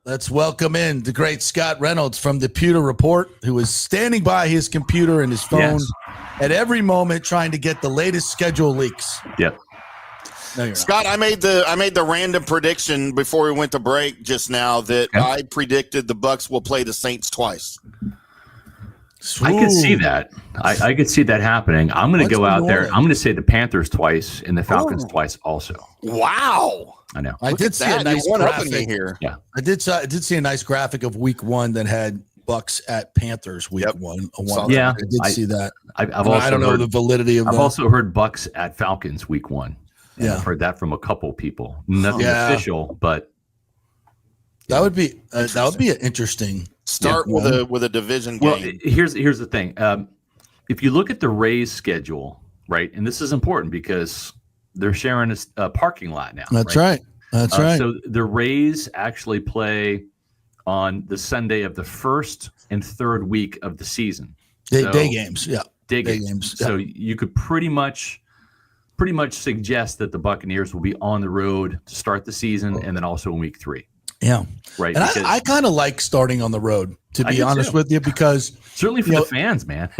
Let's welcome in the great Scott Reynolds from the Pewter Report, who is standing by his computer and his phone at every moment trying to get the latest schedule leaks. Yep. No, Scott, I made the random prediction before we went to break just now that I predicted the Bucs will play the Saints twice. I could see that. I could see that happening. I'm going to go out there. I'm going to say the Panthers twice and the Falcons twice also. Wow. I know. I did see a nice graphic here. Yeah. I did see a nice graphic of week 1 that had Bucs at Panthers week 1. Yeah. I did see that. I've also I don't know the validity of that. I've also heard Bucs at Falcons week 1. Yeah. I've heard that from a couple people. Nothing official, but that would be an interesting start with a division game. Well, here's the thing. If you look at the Rays schedule, right, and this is important because they're sharing a parking lot now. That's right. That's right. So the Rays actually play on the Sunday of the first and third week of the season. Day games, yeah. Day games. So you could pretty much suggest that the Buccaneers will be on the road to start the season and then also in week 3. Yeah. Right. And I kind of like starting on the road, to be honest with you, because certainly for the fans, man.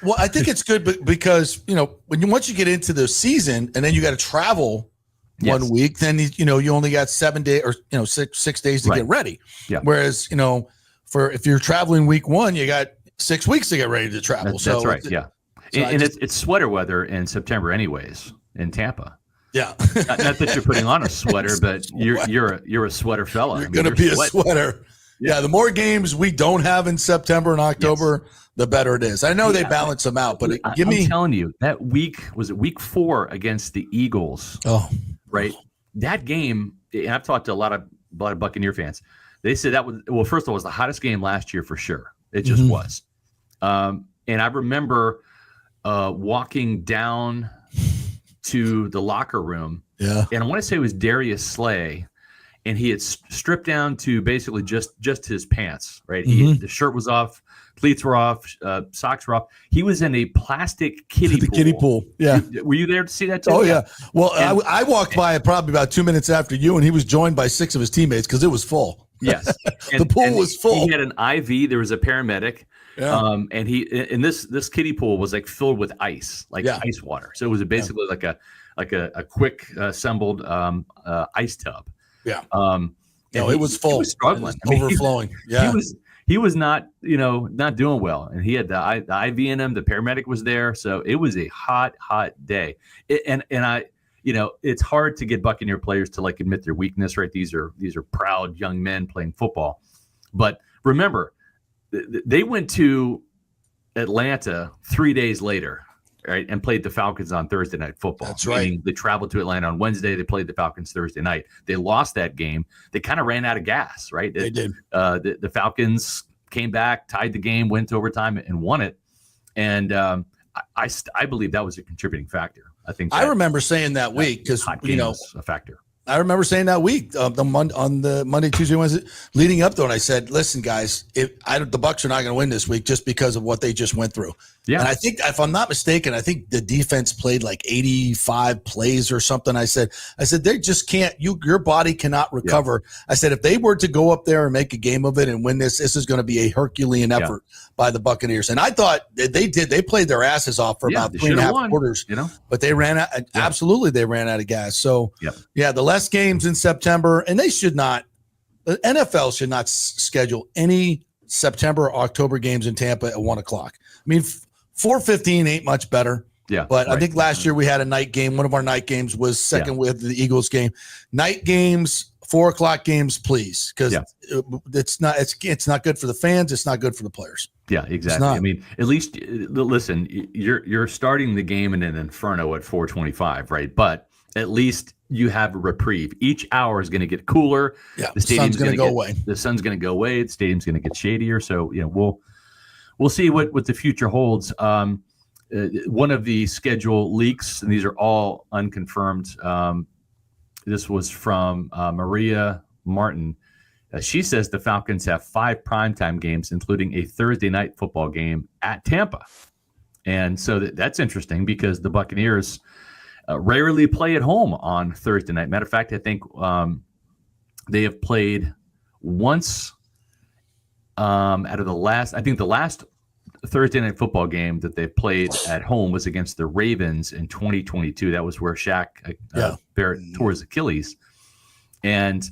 Well, I think it's good because, once you get into the season and then you got to travel 1 week, then, you only got 7 days or, 6 days to get ready. Yeah. Whereas, if you're traveling week 1, you got 6 weeks to get ready to travel. That's right. Yeah. So it's sweater weather in September anyways in Tampa. Yeah. not that you're putting on a sweater, but you're a sweater fella. You're going to be a sweater. Yeah. The more games we don't have in September and October, the better it is. I know they balance them out, but I'm telling you, that week, was it week 4 against the Eagles? Oh, right. That game, and I've talked to a lot of Buccaneer fans. They said that was, first of all, it was the hottest game last year for sure. It just was. And I remember walking down to the locker room. Yeah. And I want to say it was Darius Slay. And he had stripped down to basically just his pants, right? The shirt was off, cleats were off, socks were off. He was in a plastic kiddie pool. Kiddie pool, yeah. Were you there to see that too? Oh, yeah. Well, I walked by it probably about 2 minutes after you, and he was joined by 6 of his teammates because it was full. Yes. The pool was full. He had an IV. There was a paramedic. Yeah. And this kiddie pool was like filled with ice, ice water. So it was basically like a quick assembled ice tub. Yeah. It was full. He was struggling. Overflowing. Yeah. He was not doing well. And he had the IV in him. The paramedic was there. So it was a hot day. And it's hard to get Buccaneer players to admit their weakness, right? These are proud young men playing football. But remember, they went to Atlanta 3 days later, right, and played the Falcons on Thursday Night Football. That's right. They traveled to Atlanta on Wednesday. They played the Falcons Thursday night. They lost that game. They kind of ran out of gas, right? They did. The Falcons came back, tied the game, went to overtime, and won it. And I believe that was a contributing factor. I remember saying that week because a factor. I remember saying that week on the Monday, Tuesday, Wednesday, leading up to it, and I said, "Listen, guys, the Bucs are not going to win this week just because of what they just went through." Yeah, and I think, if I'm not mistaken, I think the defense played 85 plays or something. I said they just can't. Your body cannot recover. Yeah. I said if they were to go up there and make a game of it and win this is going to be a Herculean effort by the Buccaneers. And I thought they did. They played their asses off for about 3.5 quarters. But they ran out. Absolutely, they ran out of gas. So the less games in September, and they should not. The NFL should not schedule any September or October games in Tampa at 1 o'clock. I mean, 4:15 ain't much better. Yeah, but I think last year we had a night game. One of our night games was second with the Eagles game. Night games, 4 o'clock games, please, because it's not good for the fans. It's not good for the players. Yeah, exactly. I mean, at least listen, you're starting the game in an inferno at 4:25, right? But at least you have a reprieve. Each hour is going to get cooler. Yeah, the stadium's going to go away. The sun's going to go away. The stadium's going to get shadier. So we'll see what the future holds. One of the schedule leaks, and these are all unconfirmed. This was from Maria Martin. She says the Falcons have 5 primetime games, including a Thursday night football game at Tampa. And so that's interesting because the Buccaneers rarely play at home on Thursday night. Matter of fact, I think they have played once out of the last Thursday night football game that they played at home was against the Ravens in 2022. That was where Shaq Barrett tore his Achilles, and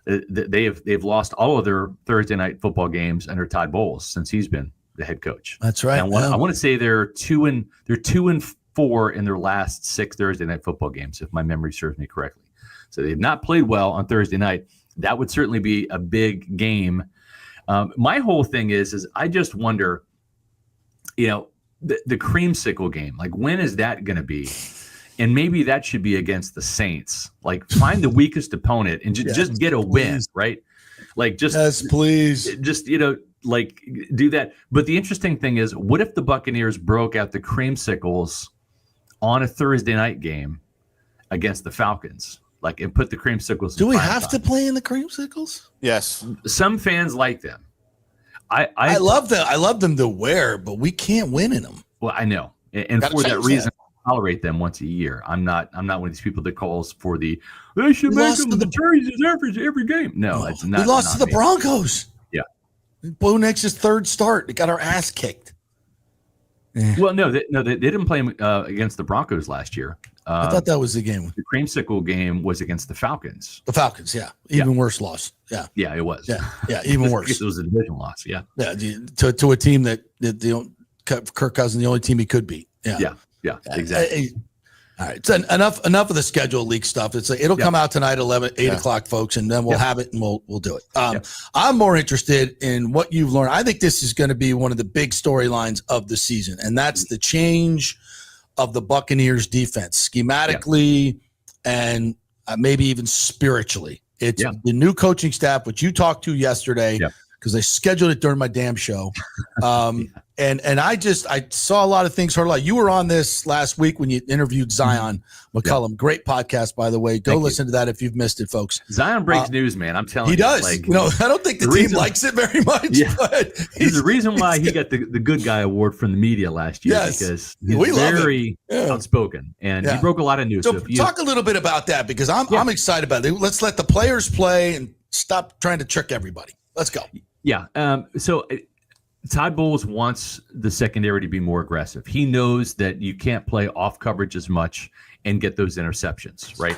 they've lost all of their Thursday night football games under Todd Bowles since he's been the head coach. That's right. I want to say they're 2-4 in their last 6 Thursday night football games, if my memory serves me correctly. So they've not played well on Thursday night. That would certainly be a big game. My whole thing is I just wonder, the creamsicle game, like when is that going to be? And maybe that should be against the Saints. Like find the weakest opponent and just get a win, right? Like please. Just, like do that. But the interesting thing is, what if the Buccaneers broke out the creamsicles on a Thursday night game against the Falcons? Like, and put the creamsicles. Do we have to play in the creamsicles? Yes. Some fans like them. I love them. I love them to wear, but we can't win in them. Well, I know, and for that reason, I tolerate them once a year. I'm not one of these people that calls for they should make them the jerseys every game. No, it's not. We lost to the Broncos. Yeah. Bo Nix's third start. They got our ass kicked. Well, no, they didn't play against the Broncos last year. I thought that was the game. The creamsicle game was against the Falcons. The Falcons, yeah. Even worse loss. Yeah. Yeah, it was. Yeah, even worse. It was a division loss, yeah. Yeah, to a team that Kirk Cousins, the only team he could beat. Yeah, exactly. All right, so enough of the schedule leak stuff. It'll come out tonight, 8 o'clock, folks, and then we'll have it and we'll do it. I'm more interested in what you've learned. I think this is going to be one of the big storylines of the season, and that's the change of the Buccaneers defense schematically and maybe even spiritually. It's the new coaching staff, which you talked to yesterday, because they scheduled it during my damn show. And I saw a lot of things, heard a lot. You were on this last week when you interviewed Zion McCullum. Great podcast, by the way. Go listen to that if you've missed it, folks. Zion breaks news, man. I'm telling you. He does. I don't think the team likes it very much. Yeah. But there's a reason why he got the good guy award from the media last year, because he's very outspoken, and he broke a lot of news. So talk a little bit about that, because I'm excited about it. Let's let the players play and stop trying to trick everybody. Let's go. Yeah. So Todd Bowles wants the secondary to be more aggressive. He knows that you can't play off coverage as much and get those interceptions, right?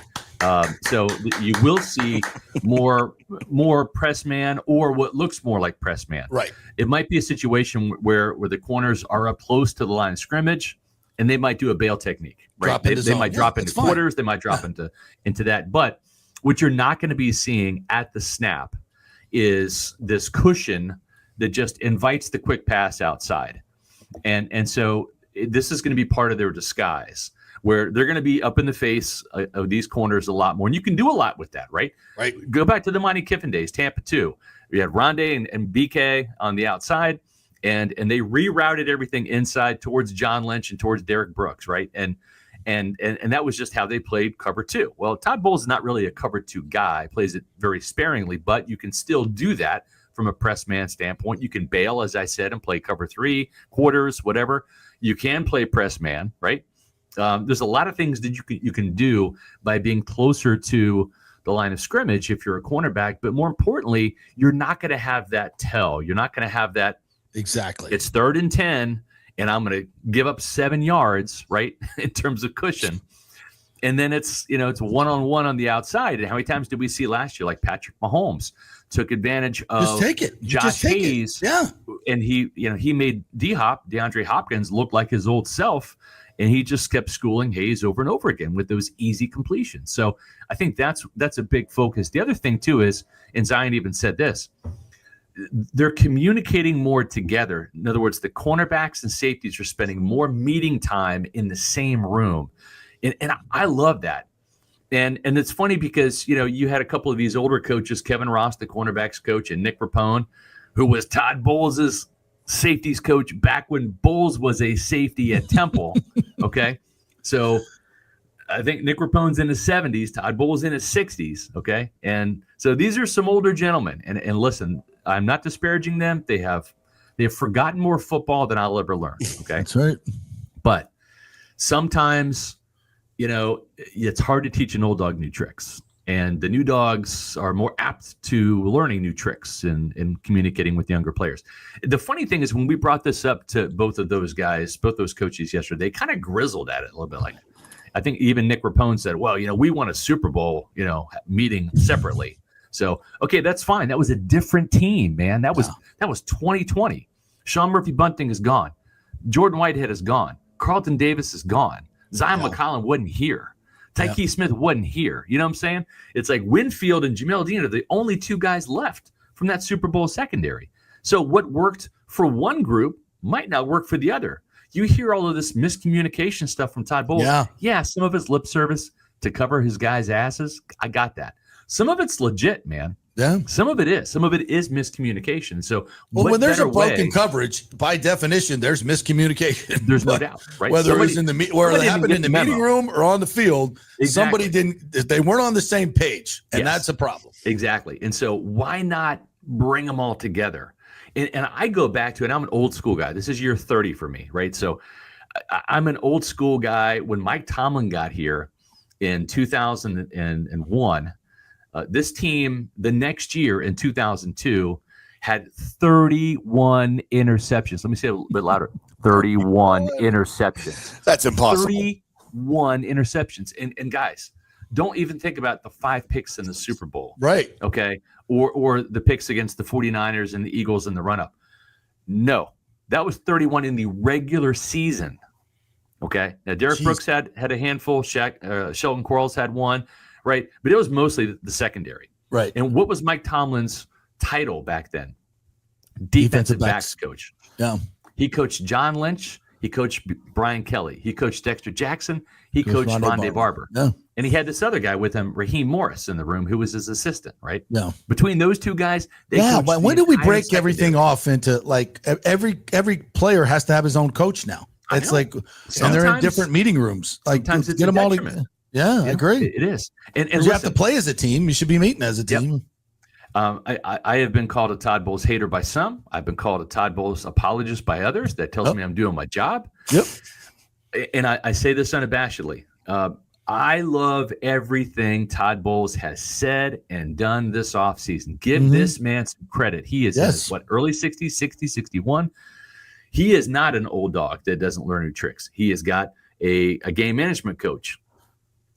So you will see more press man, or what looks more like press man. Right. It might be a situation where the corners are up close to the line of scrimmage, and they might do a bail technique. Right. They might drop into quarters. They might drop into that. But what you're not going to be seeing at the snap is this cushion that just invites the quick pass outside. And so this is going to be part of their disguise, where they're going to be up in the face of these corners a lot more. And you can do a lot with that, right? Right. Go back to the Monty Kiffin days, Tampa 2. We had Rondé and BK on the outside, and they rerouted everything inside towards John Lynch and towards Derek Brooks, right? And that was just how they played cover 2. Well, Todd Bowles is not really a cover 2 guy, plays it very sparingly, but you can still do that from a press man standpoint. You can bail, as I said, and play cover 3, quarters, whatever. You can play press man, right? There's a lot of things that you can do by being closer to the line of scrimmage if you're a cornerback. But more importantly, you're not going to have that tell. You're not going to have that. Exactly. It's 3rd and 10, and I'm going to give up 7 yards, right, in terms of cushion. And then it's one-on-one on the outside. And how many times did we see last year, like Patrick Mahomes took advantage of Josh Hayes? Yeah. And he made DeAndre Hopkins look like his old self, and he just kept schooling Hayes over and over again with those easy completions. So I think that's a big focus. The other thing too is, and Zion even said this, they're communicating more together. In other words, the cornerbacks and safeties are spending more meeting time in the same room. And I love that. And it's funny because, you had a couple of these older coaches, Kevin Ross, the cornerbacks coach, and Nick Rapone, who was Todd Bowles' safeties coach back when Bowles was a safety at Temple. Okay. So I think Nick Rapone's in his 70s, Todd Bowles in his 60s. Okay. And so these are some older gentlemen. And listen, I'm not disparaging them. They have forgotten more football than I'll ever learn. Okay. That's right. But sometimes, it's hard to teach an old dog new tricks. And the new dogs are more apt to learning new tricks and communicating with younger players. The funny thing is when we brought this up to both of those guys, both those coaches yesterday, they kind of grizzled at it a little bit. Like, I think even Nick Rapone said, well, we won a Super Bowl, meeting separately. So, okay, that's fine. That was a different team, man. That was 2020. Sean Murphy-Bunting is gone. Jordan Whitehead is gone. Carlton Davis is gone. Zion McCollum wasn't here. Tyke Smith wasn't here. You know what I'm saying? It's like Winfield and Jamel Dean are the only two guys left from that Super Bowl secondary. So what worked for one group might not work for the other. You hear all of this miscommunication stuff from Todd Bowles. Yeah, some of it's lip service to cover his guys' asses. I got that. Some of it's legit, man. Yeah. Some of it is. Some of it is miscommunication. So when there's a broken coverage, by definition, there's miscommunication. There's no doubt, right? Whether it was in where it happened in the meeting room or on the field, somebody they weren't on the same page, and that's a problem. Exactly. And so why not bring them all together? And I go back to it. I'm an old school guy. This is year 30 for me, right? So I'm an old school guy. When Mike Tomlin got here in 2001, this team the next year in 2002 had 31 interceptions. Let me say it a little bit louder. 31 interceptions. That's impossible. 31 interceptions. And guys, don't even think about the 5 picks in the Super Bowl. Right. Okay. Or the picks against the 49ers and the Eagles in the run-up. No. That was 31 in the regular season. Okay. Now, Derek Brooks had a handful. Sheldon Quarles had one. Right. But it was mostly the secondary. Right. And what was Mike Tomlin's title back then? Defensive backs coach. Yeah. He coached John Lynch. He coached Brian Kelly. He coached Dexter Jackson. He coached Rondé Barber. Yeah. And he had this other guy with him, Raheem Morris, in the room, who was his assistant, right? Yeah. Between those two guys, but when do we break everything off into like every player has to have his own coach now? It's like, and they're in different meeting rooms. Like, sometimes it's get them all together. Yeah, I agree. It is. And you have to play as a team. You should be meeting as a team. I have been called a Todd Bowles hater by some. I've been called a Todd Bowles apologist by others. That tells me I'm doing my job. Yep. And I say this unabashedly. I love everything Todd Bowles has said and done this offseason. Give this man some credit. He is in his, early 60s, 60, 61. He is not an old dog that doesn't learn new tricks. He has got a game management coach.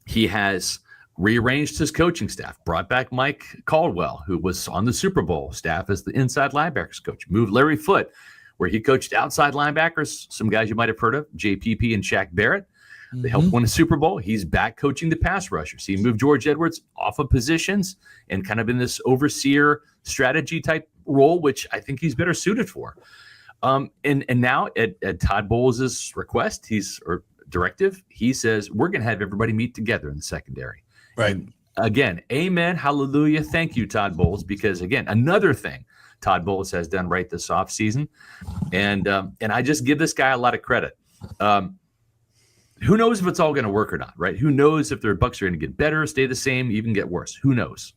He has rearranged his coaching staff, brought back Mike Caldwell, who was on the Super Bowl staff as the inside linebackers coach, moved Larry Foote, where he coached outside linebackers, some guys you might have heard of, JPP and Shaq Barrett. They helped win a Super Bowl. He's back coaching the pass rushers. He moved George Edwards off of positions and kind of in this overseer strategy type role, which I think he's better suited for. And now at Todd Bowles' request, directive, he says, we're going to have everybody meet together in the secondary. Right. And again, amen, hallelujah. Thank you, Todd Bowles, because again, another thing Todd Bowles has done right this offseason. And I just give this guy a lot of credit. Who knows if it's all going to work or not, right? Who knows if their Bucs are going to get better, stay the same, even get worse? Who knows?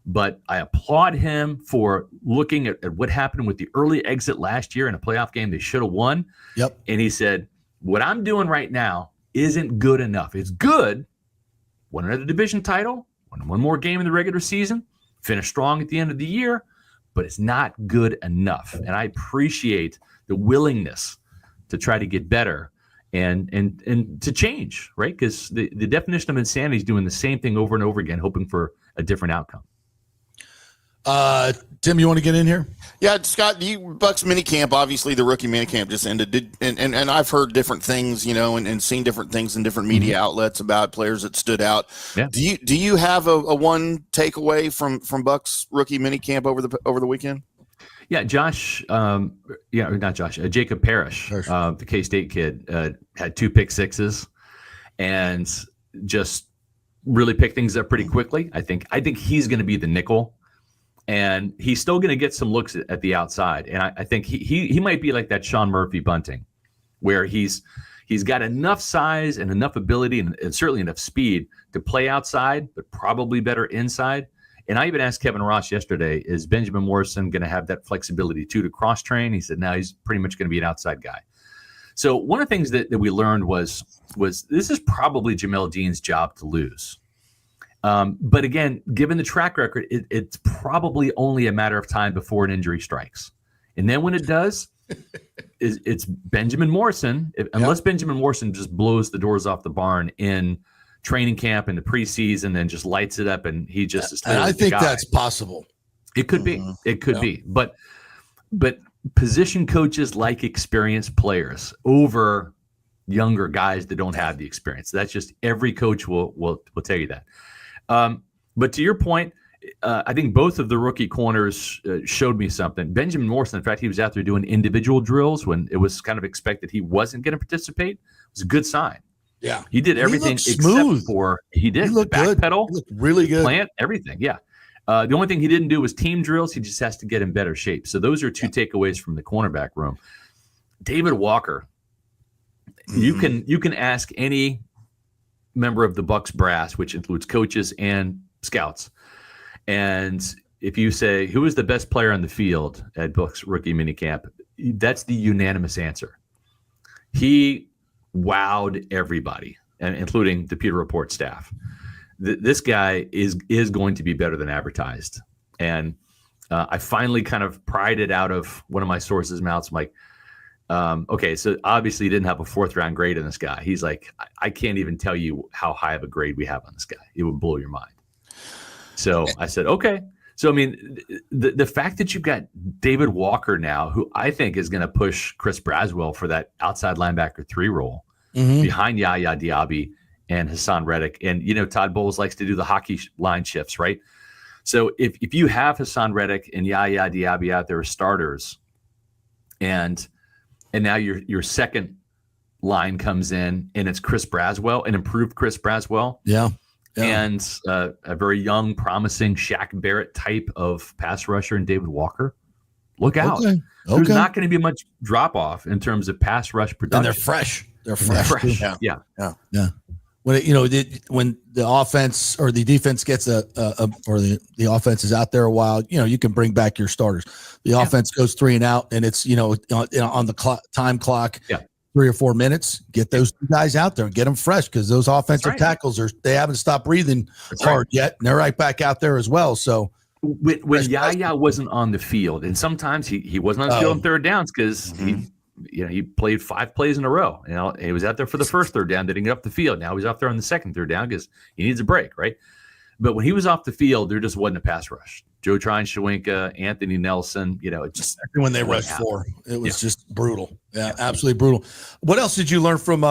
But I applaud him for looking at what happened with the early exit last year in a playoff game they should have won. Yep. And he said, what I'm doing right now isn't good enough. It's good. Won another division title, won one more game in the regular season, finish strong at the end of the year, but it's not good enough. And I appreciate the willingness to try to get better and to change, right? Because the definition of insanity is doing the same thing over and over again, hoping for a different outcome. Tim, you want to get in here? Yeah, Scott, Bucs minicamp, obviously the rookie minicamp just ended. And I've heard different things, and seen different things in different media outlets about players that stood out. Yeah. Do you have a one takeaway from Bucs rookie minicamp over the weekend? Yeah, Jacob Parrish, the K-State kid, had 2 pick sixes and just really picked things up pretty quickly. I think he's going to be the nickel. And he's still going to get some looks at the outside. And I think he might be like that Sean Murphy-Bunting, where he's got enough size and enough ability and certainly enough speed to play outside, but probably better inside. And I even asked Kevin Ross yesterday, is Benjamin Morrison going to have that flexibility too to cross-train? He said, no, he's pretty much going to be an outside guy. So one of the things that we learned was this is probably Jamel Dean's job to lose. But again, given the track record, it's probably only a matter of time before an injury strikes. And then when it does, it's Benjamin Morrison. Unless Benjamin Morrison just blows the doors off the barn in training camp and the preseason and just lights it up, and he just is. And I think that's possible. It could be. It could be. But position coaches like experienced players over younger guys that don't have the experience. That's just every coach will tell you that. But to your point, I think both of the rookie corners showed me something. Benjamin Morrison, in fact, he was out there doing individual drills when it was kind of expected he wasn't going to participate. It was a good sign. Yeah. He did everything except for he did the back pedal, really good, plant, everything. Yeah. The only thing he didn't do was team drills. He just has to get in better shape. So those are two takeaways from the cornerback room. David Walker, you can ask any member of the Bucs brass, which includes coaches and scouts, and if you say who is the best player on the field at Bucs rookie minicamp, that's the unanimous answer. He wowed everybody, and including the Peter Report staff. This guy is going to be better than advertised. And I finally kind of pried it out of one of my sources' mouths. I'm like, okay, so obviously he didn't have a 4th round grade on this guy. He's like, I can't even tell you how high of a grade we have on this guy. It would blow your mind. So I said, okay. So, I mean, the fact that you've got David Walker now, who I think is going to push Chris Braswell for that outside linebacker 3 role behind Yaya Diaby and Hassan Reddick. And, Todd Bowles likes to do the hockey line shifts, right? So if you have Hassan Reddick and Yaya Diaby out there as starters, and now your second line comes in and it's Chris Braswell, an improved Chris Braswell. Yeah. And a very young, promising Shaq Barrett type of pass rusher in David Walker. Look out. Okay. There's not going to be much drop-off in terms of pass rush production. And they're fresh. They're fresh. Yeah. When when the offense or the defense gets or the offense is out there a while, you can bring back your starters. The offense goes 3 and out, and it's on the time clock. 3 or 4 minutes. Get those guys out there and get them fresh, because those offensive tackles they haven't stopped breathing hard yet, and they're right back out there as well. So when Yaya wasn't on the field, and sometimes he wasn't on the field on 3rd downs because he played 5 plays in a row. He was out there for the first 3rd down, didn't get up the field. Now he's off there on the second 3rd down because he needs a break, right? But when he was off the field, there just wasn't a pass rush. Joe Trine-Shawinka, Anthony Nelson, it just when they rushed 4, it was just brutal. Yeah, absolutely brutal. What else did you learn from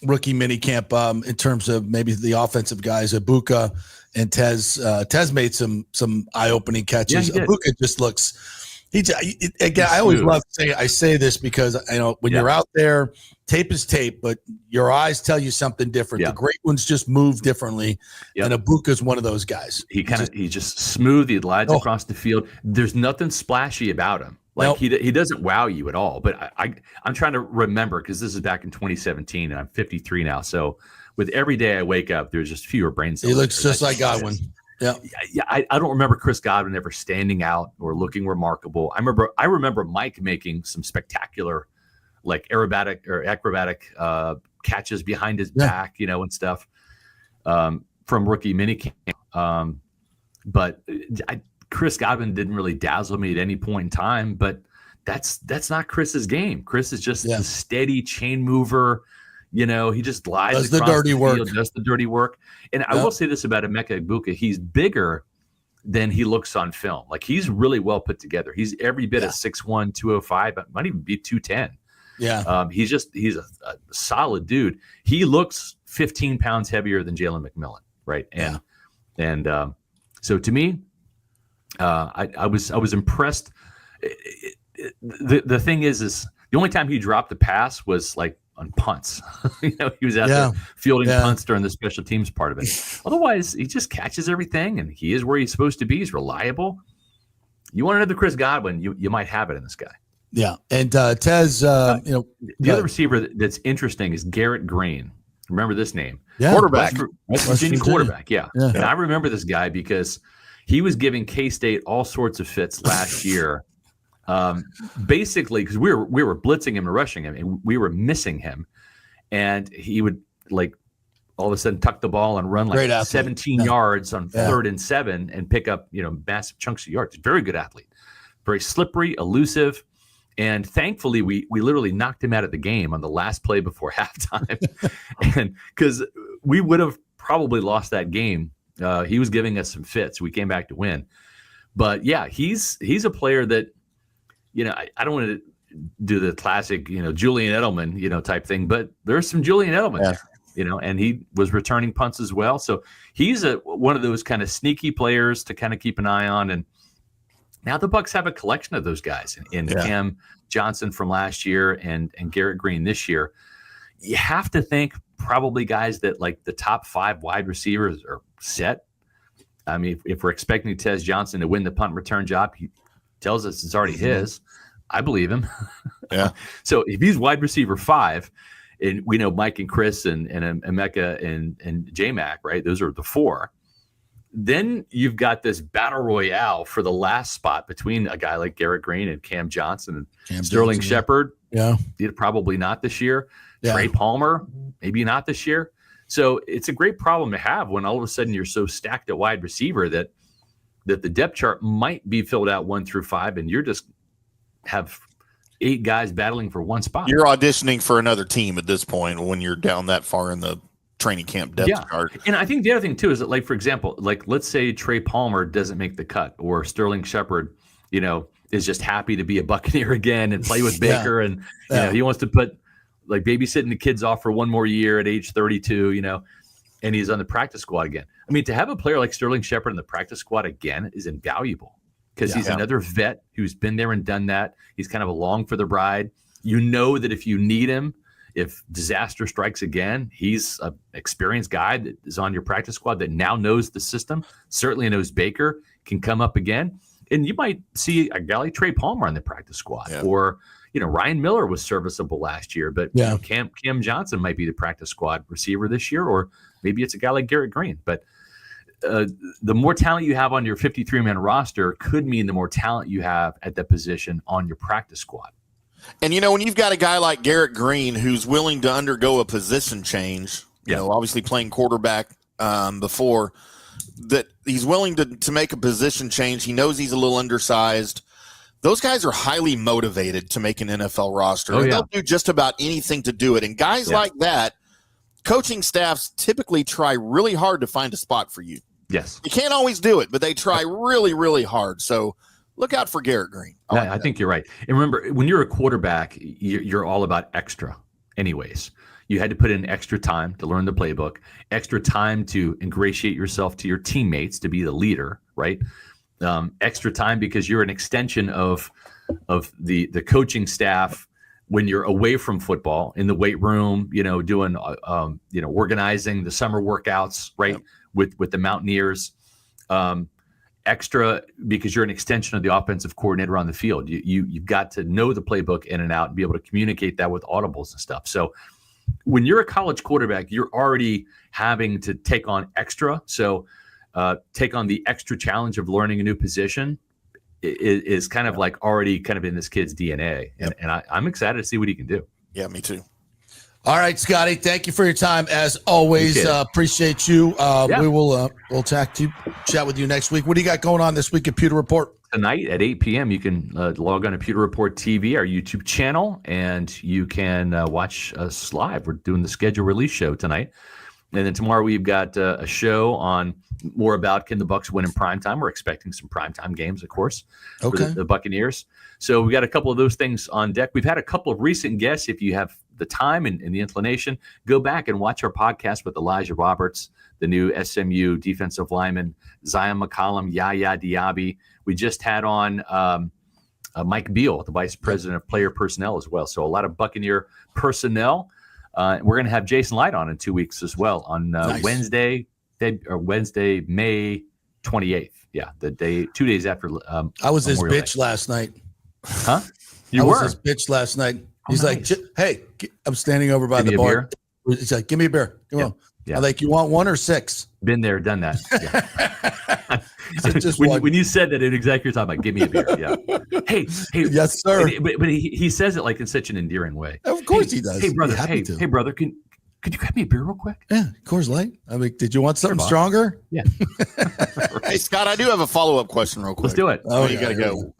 rookie minicamp in terms of maybe the offensive guys? Ibuka and Tez. Tez made some eye-opening catches. Ibuka just looks. I always love to say this because when you're out there, tape is tape, but your eyes tell you something different. The great ones just move differently, and Ibuka's one of those guys. He's just smooth. He glides across the field. There's nothing splashy about him. Like he doesn't wow you at all. But I'm trying to remember, because this is back in 2017, and I'm 53 now. So with every day I wake up, there's just fewer brain cells. He looks just like Godwin. Yeah. I don't remember Chris Godwin ever standing out or looking remarkable. I remember Mike making some spectacular, like acrobatic catches behind his back, and stuff from rookie minicamp. But Chris Godwin didn't really dazzle me at any point in time. But that's not Chris's game. Chris is just the steady chain mover. He just glides does across the dirty work. Field, does the dirty work. And I will say this about Emeka Egbuka. He's bigger than he looks on film. Like, he's really well put together. He's every bit of 6'1", 205, might even be 210. Yeah. He's a solid dude. He looks 15 pounds heavier than Jalen McMillan, right? And so to me, I was impressed. The thing is the only time he dropped the pass was like on punts. He was out there fielding punts during the special teams part of it. Otherwise, he just catches everything, and he is where he's supposed to be. He's reliable. You want another Chris Godwin, you might have it in this guy. Yeah, and Tez, the other receiver that's interesting is Garrett Green. Remember this name? Yeah, quarterback, West Virginia quarterback. Yeah, and I remember this guy because he was giving K-State all sorts of fits last year. Basically, because we were blitzing him and rushing him, and we were missing him, and he would all of a sudden tuck the ball and run like 17 yards on 3rd and 7 and pick up, massive chunks of yards. Very good athlete, very slippery, elusive. And thankfully, we literally knocked him out of the game on the last play before halftime. And because we would have probably lost that game. He was giving us some fits. We came back to win. But yeah, he's a player that, I don't want to do the classic, Julian Edelman, type thing, but there's some Julian Edelman there, and he was returning punts as well. So he's one of those kind of sneaky players to kind of keep an eye on. And now the Bucs have a collection of those guys in Cam Johnson from last year and Garrett Green this year. You have to think probably guys that like the top 5 wide receivers are set. I mean, if we're expecting Tez Johnson to win the punt return job, he tells us it's already his. I believe him. Yeah. So if he's wide receiver 5, and we know Mike and Chris and Emeka and J-Mac, right? Those are the 4. Then you've got this battle royale for the last spot between a guy like Garrett Green and Cam Johnson and Sterling Shepard. Yeah. Probably not this year. Yeah. Trey Palmer, maybe not this year. So it's a great problem to have when all of a sudden you're so stacked at wide receiver that the depth chart might be filled out 1 through 5, and you're just have 8 guys battling for one spot. You're auditioning for another team at this point when you're down that far in the training camp depth chart. And I think the other thing too is that, like, for example, like let's say Trey Palmer doesn't make the cut, or Sterling Shepard, is just happy to be a Buccaneer again and play with Baker, and he wants to put like babysitting the kids off for one more year at age 32, and he's on the practice squad again. I mean, to have a player like Sterling Shepard in the practice squad again is invaluable because he's another vet who's been there and done that. He's kind of along for the ride. That if you need him, if disaster strikes again, he's an experienced guy that is on your practice squad that now knows the system, certainly knows Baker, can come up again. And you might see a guy like Trey Palmer on the practice squad, or Ryan Miller was serviceable last year, but Cam Johnson might be the practice squad receiver this year, or maybe it's a guy like Garrett Green. But the more talent you have on your 53-man roster could mean the more talent you have at that position on your practice squad. And, when you've got a guy like Garrett Green who's willing to undergo a position change, obviously playing quarterback before, that he's willing to make a position change. He knows he's a little undersized. Those guys are highly motivated to make an NFL roster. They'll do just about anything to do it. And guys like that, coaching staffs typically try really hard to find a spot for you. Yes. You can't always do it, but they try really, really hard. So look out for Garrett Green. I think you're right. And remember, when you're a quarterback, you're all about extra anyways. You had to put in extra time to learn the playbook, extra time to ingratiate yourself to your teammates, to be the leader, right? Extra time because you're an extension of the coaching staff when you're away from football, in the weight room, doing organizing the summer workouts, right? With the Mountaineers. Extra because you're an extension of the offensive coordinator on the field. You've got to know the playbook in and out and be able to communicate that with audibles and stuff. So when you're a college quarterback, you're already having to take on extra. So take on the extra challenge of learning a new position is kind of like already kind of in this kid's DNA. And I'm excited to see what he can do. Yeah, me too. All right, Scotty, thank you for your time. As always, appreciate you. We will we'll chat with you next week. What do you got going on this week at Pewter Report? Tonight at 8 p.m., you can log on to Pewter Report TV, our YouTube channel, and you can watch us live. We're doing the schedule release show tonight. And then tomorrow we've got a show on more about can the Bucs win in primetime. We're expecting some primetime games, of course, for the Buccaneers. So we got a couple of those things on deck. We've had a couple of recent guests. If you have the time and the inclination, go back and watch our podcast with Elijah Roberts, the new SMU defensive lineman, Zion McCollum, Yaya Diaby. We just had on Mike Beal, the vice president of player personnel as well. So a lot of Buccaneer personnel. We're going to have Jason Light on in 2 weeks as well on Wednesday, May 28th. Yeah, 2 days after. I was his Memorial bitch Day. last night. Huh? I was his bitch last night. He's like, hey, I'm standing over by the bar. He's like, give me a beer. Come on. Yeah. I'm like, you want 1 or 6? Been there, done that. Yeah. So just when you said that, it exactly you're talking about. Give me a beer. Yeah. Hey. Yes, sir. But he says it like in such an endearing way. Of course he does. Hey, brother. Hey, brother. Can Could you grab me a beer real quick? Yeah, Coors Light. I mean, did you want something stronger? Yeah. Hey, Scott, I do have a follow-up question real quick. Let's do it. Oh, you got to go.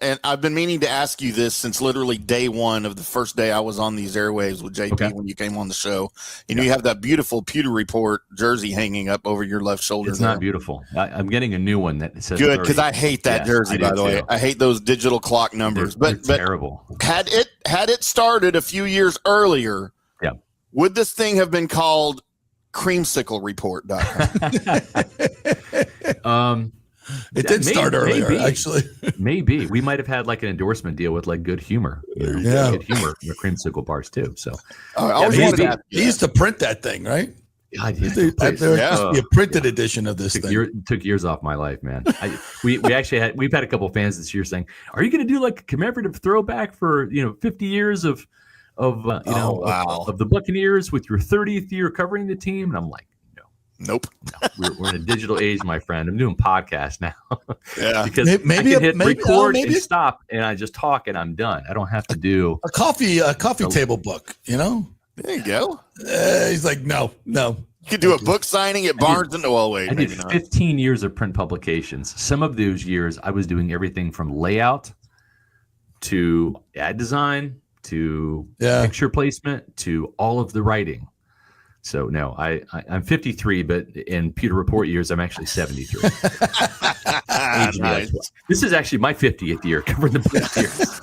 And I've been meaning to ask you this since literally day one of the first day I was on these airwaves with JP when you came on the show. And you have that beautiful Pewter Report jersey hanging up over your left shoulder. It's not beautiful. I'm getting a new one that says good, because I hate that jersey, by the way. I hate those digital clock numbers. They're but terrible. Had it started a few years earlier, would this thing have been called creamsiclereport.com? It did start earlier, actually. Maybe we might have had like an endorsement deal with like Good Humor. Good humor in the creamsicle bars too. So he used to print that thing, right? God, There used to be a printed edition of this thing. Took years off my life, man. We've had a couple of fans this year saying, "Are you going to do like a commemorative throwback for 50 years of the Buccaneers with your 30th year covering the team?" And I'm like, Nope. We're in a digital age, my friend. I'm doing podcasts now. Because maybe I can hit record and stop, and I just talk, and I'm done. I don't have to do a coffee table book. There you go. He's like, no. You could do a book signing at Barnes and Noble. I did 15 years of print publications. Some of those years, I was doing everything from layout to ad design to picture placement to all of the writing. So no, I'm 53, but in Pewter Report years, I'm actually 73. Nice. This is actually my 50th year covering the Bucs years.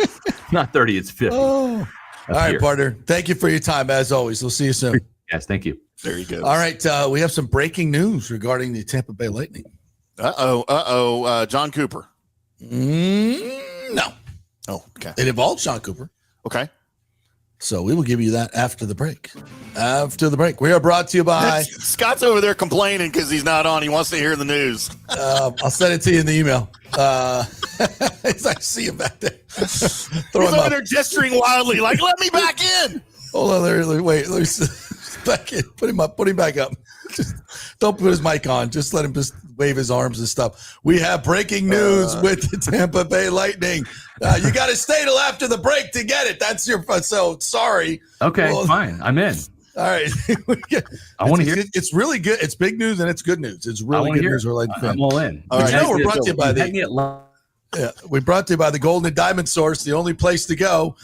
Not 30, it's 50. All right, partner. Thank you for your time, as always. We'll see you soon. Yes, thank you. There you go. All right, we have some breaking news regarding the Tampa Bay Lightning. John Cooper. No. Oh, okay. It involves Sean Cooper. Okay. So we will give you that after the break. After the break. We are brought to you by... Scott's over there complaining because he's not on. He wants to hear the news. I'll send it to you in the email. I see him back there. He's over there gesturing wildly like, let me back in. Hold on there. Wait. Let me back in. Put him up. Put him back up. Just don't put his mic on. Just let him just wave his arms and stuff. We have breaking news with the Tampa Bay Lightning. You got to stay till after the break to get it. That's your so sorry. Okay, fine. I'm in. All right. I want to hear. It's really good. It's big news and it's good news. It's really good news. I'm all in. All right. We're brought to you by we're brought to you by the Golden and Diamond Source, the only place to go